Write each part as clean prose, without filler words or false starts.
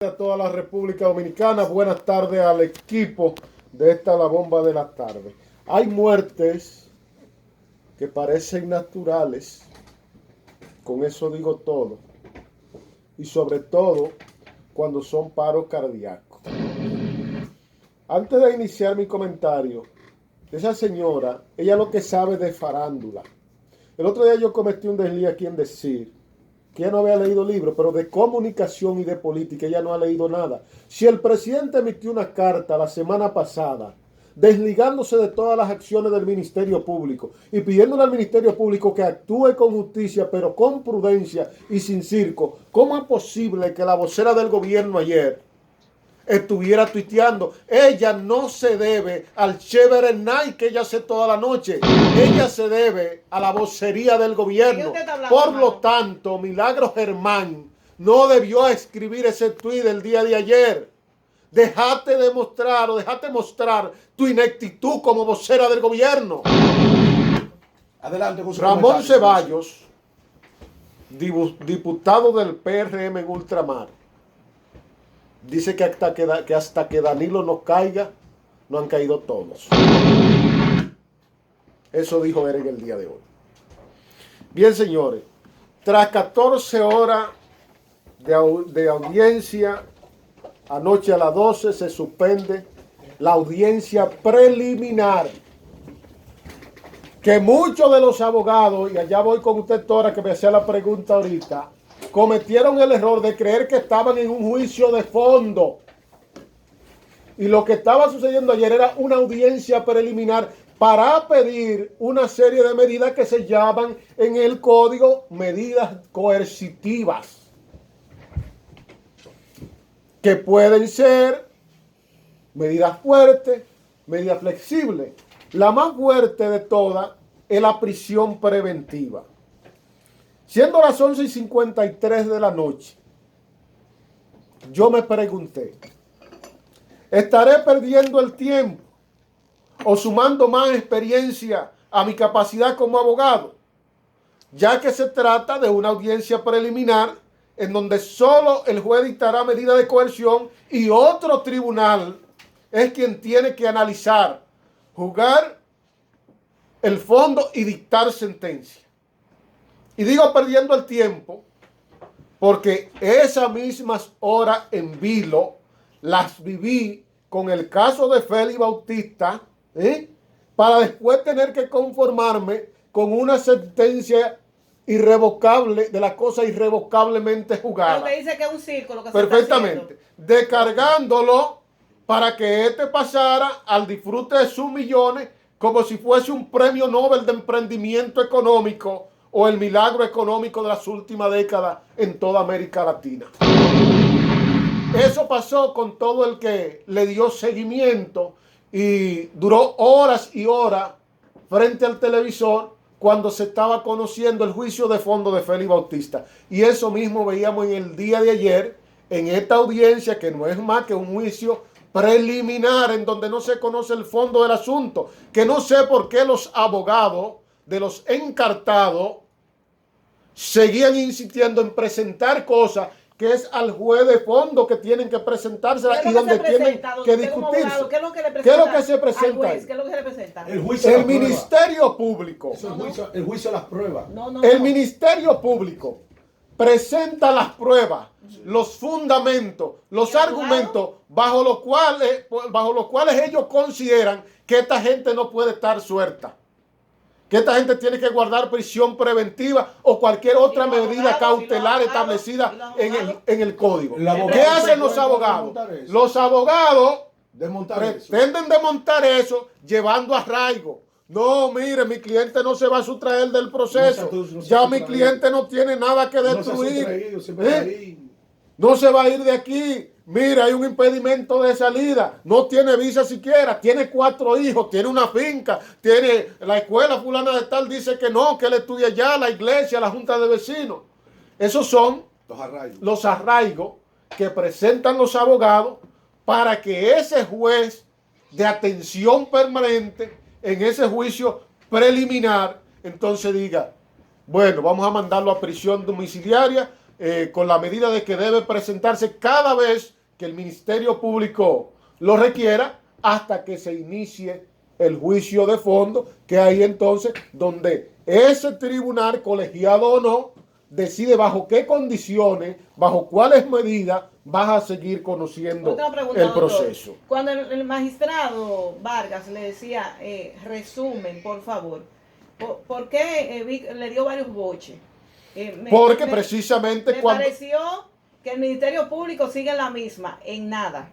A toda la República Dominicana, buenas tardes al equipo de esta La Bomba de la Tarde. Hay muertes que parecen naturales, con eso digo todo, y sobre todo cuando son paros cardíacos. Antes de iniciar mi comentario, esa señora, ella lo que sabe de farándula. El otro día yo cometí un desliz aquí en decir que ella no había leído libros, pero de comunicación y de política ella no ha leído nada. Si el presidente emitió una carta la semana pasada desligándose de todas las acciones del Ministerio Público y pidiéndole al Ministerio Público que actúe con justicia, pero con prudencia y sin circo, ¿cómo es posible que la vocera del gobierno ayer estuviera tuiteando? Ella no se debe al chévere night que ella hace toda la noche. Ella se debe a la vocería del gobierno. Por lo tanto, Milagro Germán no debió escribir ese tuit del día de ayer. Déjate demostrar o déjate mostrar tu ineptitud como vocera del gobierno. Adelante con su Ramón Ceballos, diputado del PRM en Ultramar, dice que hasta que Danilo no caiga, no han caído todos. Eso dijo él en el día de hoy. Bien, señores, tras 14 horas de audiencia, anoche a las 12 se suspende la audiencia preliminar. Que muchos de los abogados, y allá voy con usted, Tora, que me hacía la pregunta ahorita, cometieron el error de creer que estaban en un juicio de fondo. Y lo que estaba sucediendo ayer era una audiencia preliminar para pedir una serie de medidas que se llaman en el código medidas coercitivas, que pueden ser medidas fuertes, medidas flexibles. La más fuerte de todas es la prisión preventiva. Siendo las 11:53 de la noche, yo me pregunté, ¿estaré perdiendo el tiempo o sumando más experiencia a mi capacidad como abogado? Ya que se trata de una audiencia preliminar en donde solo el juez dictará medida de coerción y otro tribunal es quien tiene que analizar, juzgar el fondo y dictar sentencia. Y digo perdiendo el tiempo porque esas mismas horas en vilo las viví con el caso de Félix Bautista, para después tener que conformarme con una sentencia irrevocable de la cosa irrevocablemente juzgada. Pero te dice que es un círculo que perfectamente, descargándolo para que este pasara al disfrute de sus millones como si fuese un premio Nobel de emprendimiento económico o el milagro económico de las últimas décadas en toda América Latina. Eso pasó con todo el que le dio seguimiento y duró horas y horas frente al televisor cuando se estaba conociendo el juicio de fondo de Félix Bautista. Y eso mismo veíamos en el día de ayer, en esta audiencia que no es más que un juicio preliminar en donde no se conoce el fondo del asunto, que no sé por qué los abogados de los encartados seguían insistiendo en presentar cosas que es al juez de fondo que tienen que presentárselas y donde tienen que discutirse. ¿Qué es lo que le presenta? ¿Qué es lo que se presenta? ¿Qué es lo que se le presenta? El juicio El Ministerio Público. Eso es el juicio de las pruebas. El Ministerio Público presenta las pruebas, los fundamentos, los argumentos bajo los cuales ellos consideran que esta gente no puede estar suelta, que esta gente tiene que guardar prisión preventiva o cualquier otra medida cautelar establecida en el código. ¿Qué hacen los abogados? Los abogados pretenden desmontar eso llevando arraigo. No, mire, mi cliente no se va a sustraer del proceso. Ya mi cliente no tiene nada que destruir. No se va a ir de aquí. Mira, hay un impedimento de salida. No tiene visa siquiera. Tiene 4 hijos. Tiene una finca. Tiene la escuela fulana de tal. Dice que no, que él estudia allá, la iglesia, la junta de vecinos. Esos son los arraigos que presentan los abogados para que ese juez de atención permanente en ese juicio preliminar entonces diga, bueno, vamos a mandarlo a prisión domiciliaria con la medida de que debe presentarse cada vez que el Ministerio Público lo requiera, hasta que se inicie el juicio de fondo, que ahí entonces donde ese tribunal, colegiado o no, decide bajo qué condiciones, bajo cuáles medidas vas a seguir conociendo el proceso. Doctor, cuando el magistrado Vargas le decía, resumen, por favor, ¿por qué le dio varios boches? Porque precisamente me pareció que el Ministerio Público sigue la misma, en nada.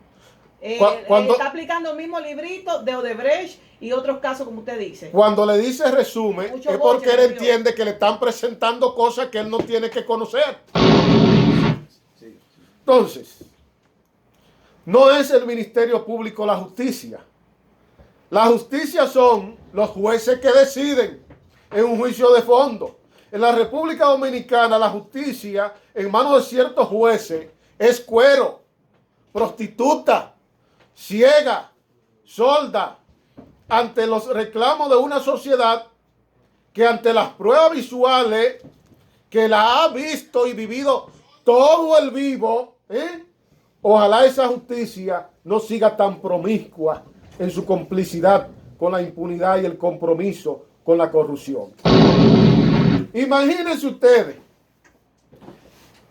Cuando está aplicando el mismo librito de Odebrecht y otros casos, como usted dice. Cuando le dice resumen, es porque él entiende que le están presentando cosas que él no tiene que conocer. Entonces, no es el Ministerio Público la justicia. La justicia son los jueces que deciden en un juicio de fondo. En la República Dominicana, la justicia, en manos de ciertos jueces, es cuero, prostituta, ciega, sorda, ante los reclamos de una sociedad que ante las pruebas visuales que la ha visto y vivido todo el vivo, ojalá esa justicia no siga tan promiscua en su complicidad con la impunidad y el compromiso con la corrupción. Imagínense ustedes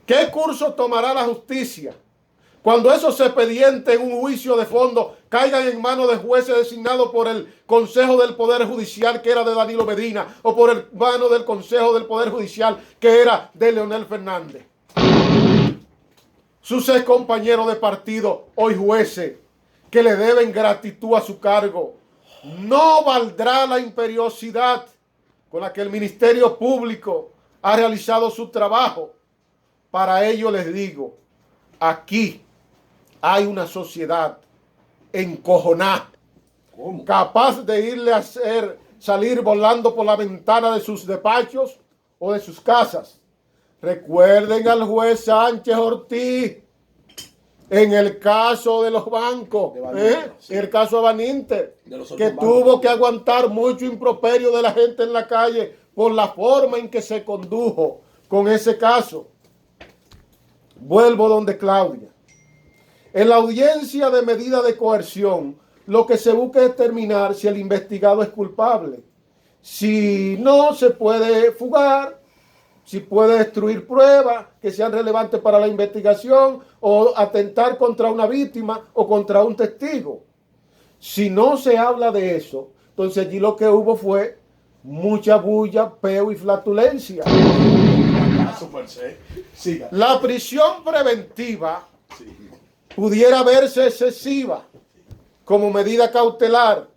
qué curso tomará la justicia cuando esos expedientes en un juicio de fondo caigan en manos de jueces designados por el Consejo del Poder Judicial, que era de Danilo Medina, o por el mano del Consejo del Poder Judicial, que era de Leonel Fernández. Sus ex compañeros de partido, hoy jueces, que le deben gratitud a su cargo. No valdrá la imperiosidad con la que el Ministerio Público ha realizado su trabajo. Para ello les digo, aquí hay una sociedad encojonada, capaz de irle a salir volando por la ventana de sus despachos o de sus casas. Recuerden al juez Sánchez Ortiz en el caso de los bancos, sí. en el caso de Baninter, que tuvo que aguantar mucho improperio de la gente en la calle por la forma en que se condujo con ese caso. Vuelvo donde Claudia. En la audiencia de medida de coerción, lo que se busca es determinar si el investigado es culpable. Si no, se puede fugar, si puede destruir pruebas que sean relevantes para la investigación o atentar contra una víctima o contra un testigo. Si no se habla de eso, entonces allí lo que hubo fue mucha bulla, peo y flatulencia. La prisión preventiva pudiera verse excesiva como medida cautelar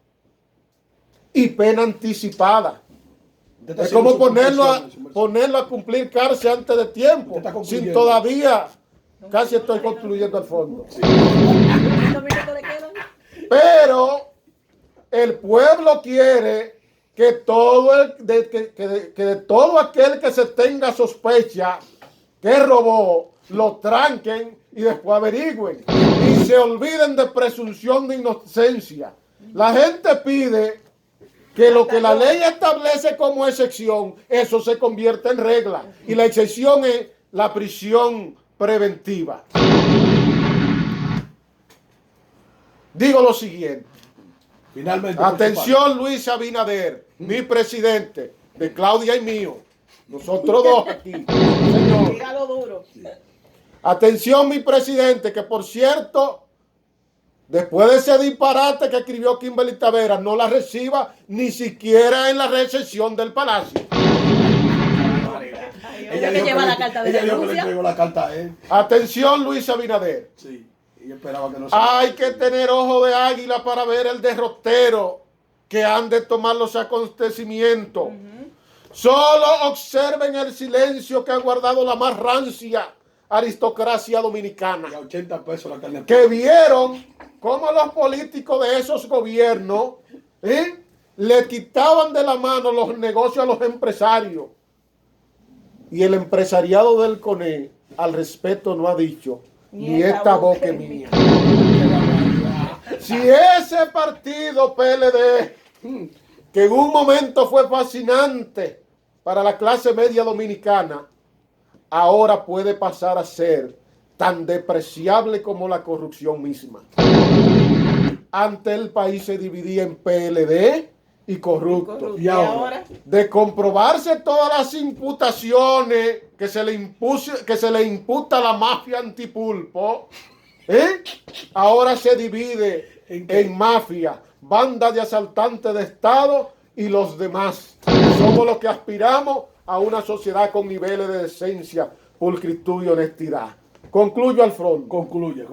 y pena anticipada. Es como ponerlo a cumplir cárcel antes de tiempo, sin todavía, casi estoy construyendo al fondo. Pero el pueblo quiere que de todo aquel que se tenga sospecha que robó, lo tranquen y después averigüen. Y se olviden de presunción de inocencia. La gente pide que lo que la ley establece como excepción, eso se convierte en regla. Y la excepción es la prisión preventiva. Digo lo siguiente. Finalmente, atención, Luis Abinader, mi presidente, de Claudia y mío. Nosotros dos aquí. Señor. Dígalo duro. Atención, mi presidente, que por cierto, después de ese disparate que escribió Kimberly Taveras, no la reciba ni siquiera en la recepción del Palacio. Ella dijo que lleva la carta de renuncia. Ella dijo que le entregó la carta a él. Atención, Luis Abinader. Sí, ella esperaba que no se... Hay que tener ojo de águila para ver el derrotero que han de tomar los acontecimientos. Solo observen el silencio que ha guardado la más rancia aristocracia dominicana. Y a 80 pesos la carne. Que vieron cómo los políticos de esos gobiernos le quitaban de la mano los negocios a los empresarios. Y el empresariado del CONE al respecto no ha dicho, ni esta boca es mía. Si ese partido PLD, que en un momento fue fascinante para la clase media dominicana, ahora puede pasar a ser tan despreciable como la corrupción misma. Antes el país se dividía en PLD y corrupto. Y ahora, De comprobarse todas las imputaciones que se le imputa a la mafia antipulpo, ahora se divide en mafia, banda de asaltantes de Estado y los demás. Somos los que aspiramos a una sociedad con niveles de decencia, pulcritud y honestidad. Concluyo, Alfredo. concluye.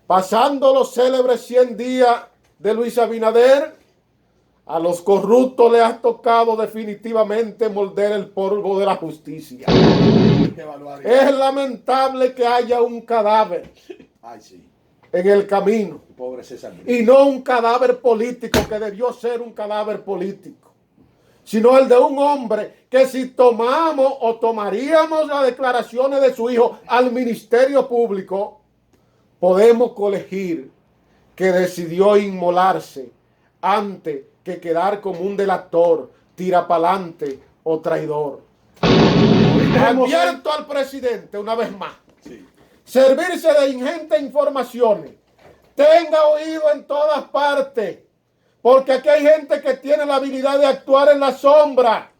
Pasando los célebres 100 días de Luis Abinader, a los corruptos les ha tocado definitivamente morder el polvo de la justicia. Qué barbaridad. Es lamentable que haya un cadáver Ay, sí. en el camino, Pobre César. y no un cadáver político que debió ser un cadáver político, sino el de un hombre que si tomamos o tomaríamos las declaraciones de su hijo al Ministerio Público, podemos colegir que decidió inmolarse antes que quedar como un delator, tirapalante o traidor. Advierto al presidente una vez más, Sí. servirse de ingentes informaciones, tenga oído en todas partes, porque aquí hay gente que tiene la habilidad de actuar en la sombra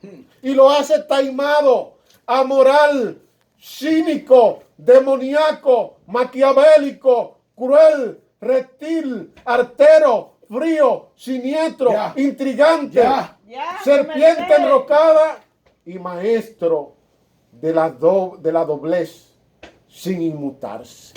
y lo hace taimado, amoral, cínico, demoníaco, maquiavélico, cruel, reptil, artero, frío, siniestro, Ya. intrigante, Ya. serpiente enrocada y maestro de la doblez sin inmutarse.